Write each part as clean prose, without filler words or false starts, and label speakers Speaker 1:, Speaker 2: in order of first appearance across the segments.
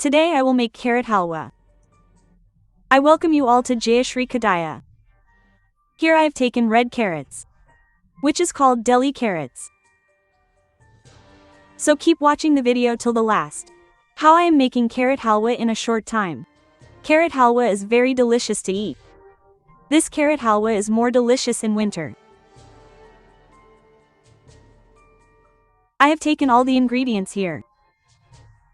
Speaker 1: Today I will make carrot halwa. I welcome you all to Jayashri Kadaya. Here I have taken red carrots, which is called Delhi carrots. So keep watching the video till the last. How I am making carrot halwa in a short time. Carrot halwa is very delicious to eat. This carrot halwa is more delicious in winter. I have taken all the ingredients here.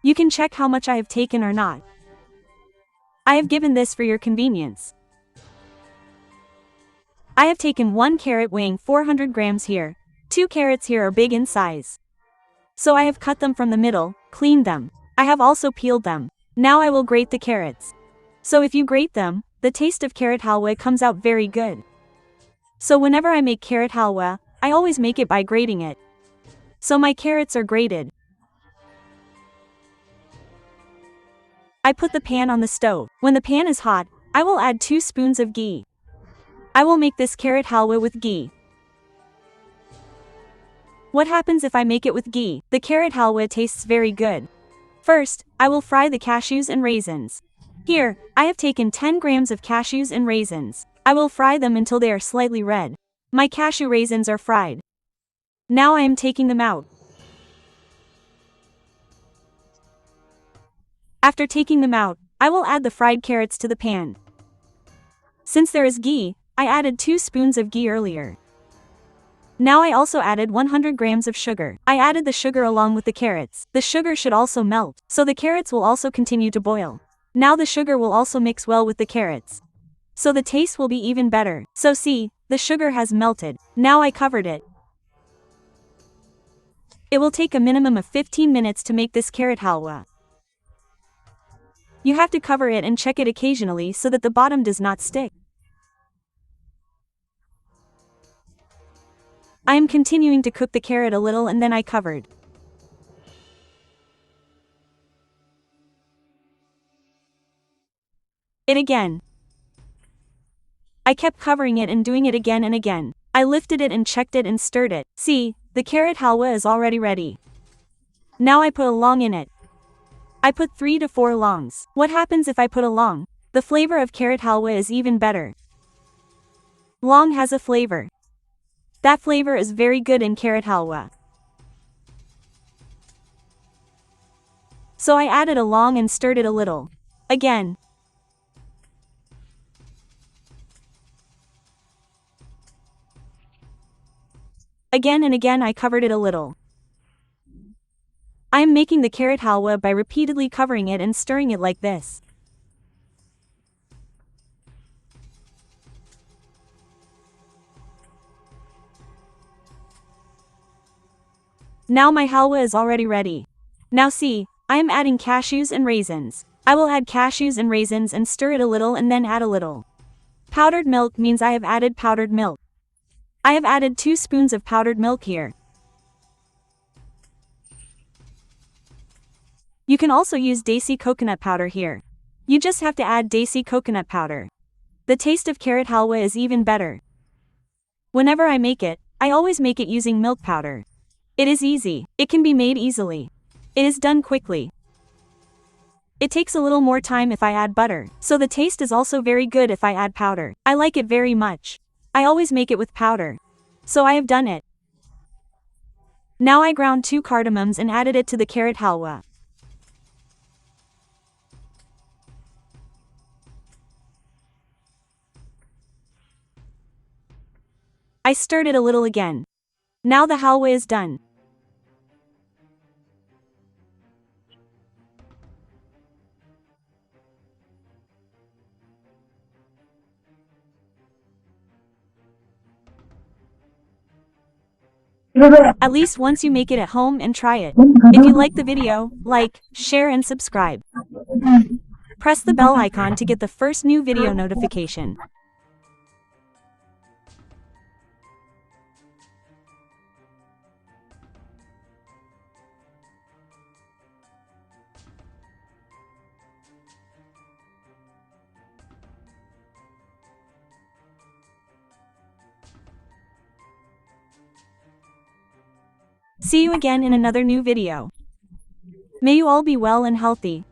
Speaker 1: You can check how much I have taken or not. I have given this for your convenience. I have taken 1 carrot weighing 400 grams here. 2 carrots here are big in size. So I have cut them from the middle, cleaned them. I have also peeled them. Now I will grate the carrots. So if you grate them, the taste of carrot halwa comes out very good. So whenever I make carrot halwa, I always make it by grating it. So my carrots are grated. I put the pan on the stove. When the pan is hot, I will add 2 spoons of ghee. I will make this carrot halwa with ghee. What happens if I make it with ghee? The carrot halwa tastes very good. First, I will fry the cashews and raisins. Here, I have taken 10 grams of cashews and raisins. I will fry them until they are slightly red. My cashew raisins are fried. Now I am taking them out. After taking them out, I will add the fried carrots to the pan. Since there is ghee, I added 2 spoons of ghee earlier. Now I also added 100 grams of sugar. I added the sugar along with the carrots. The sugar should also melt, so the carrots will also continue to boil. Now the sugar will also mix well with the carrots. So the taste will be even better. So see, the sugar has melted. Now I covered it. It will take a minimum of 15 minutes to make this carrot halwa. You have to cover it and check it occasionally so that the bottom does not stick. I am continuing to cook the carrot a little and then I covered. It again. I kept covering it and doing it again and again. I lifted it and checked it and stirred it. See, the carrot halwa is already ready. Now I put a long in it. I put 3 to 4 longs. What happens if I put a long? The flavor of carrot halwa is even better. Long has a flavor. That flavor is very good in carrot halwa. So I added a long and stirred it a little. Again. Again and again I covered it a little. I am making the carrot halwa by repeatedly covering it and stirring it like this. Now my halwa is already ready. Now see, I am adding cashews and raisins. I will add cashews and raisins and stir it a little and then add a little. Powdered milk means I have added powdered milk. I have added 2 spoons of powdered milk here. You can also use desi coconut powder here. You just have to add desi coconut powder. The taste of carrot halwa is even better. Whenever I make it, I always make it using milk powder. It is easy. It can be made easily. It is done quickly. It takes a little more time if I add butter, so the taste is also very good if I add powder. I like it very much. I always make it with powder. So I have done it. Now I ground 2 cardamoms and added it to the carrot halwa. I stirred it a little again. Now the halwa is done. At least once you make it at home and try it. If you like the video, like, share and subscribe. Press the bell icon to get the first new video notification. See you again in another new video. May you all be well and healthy.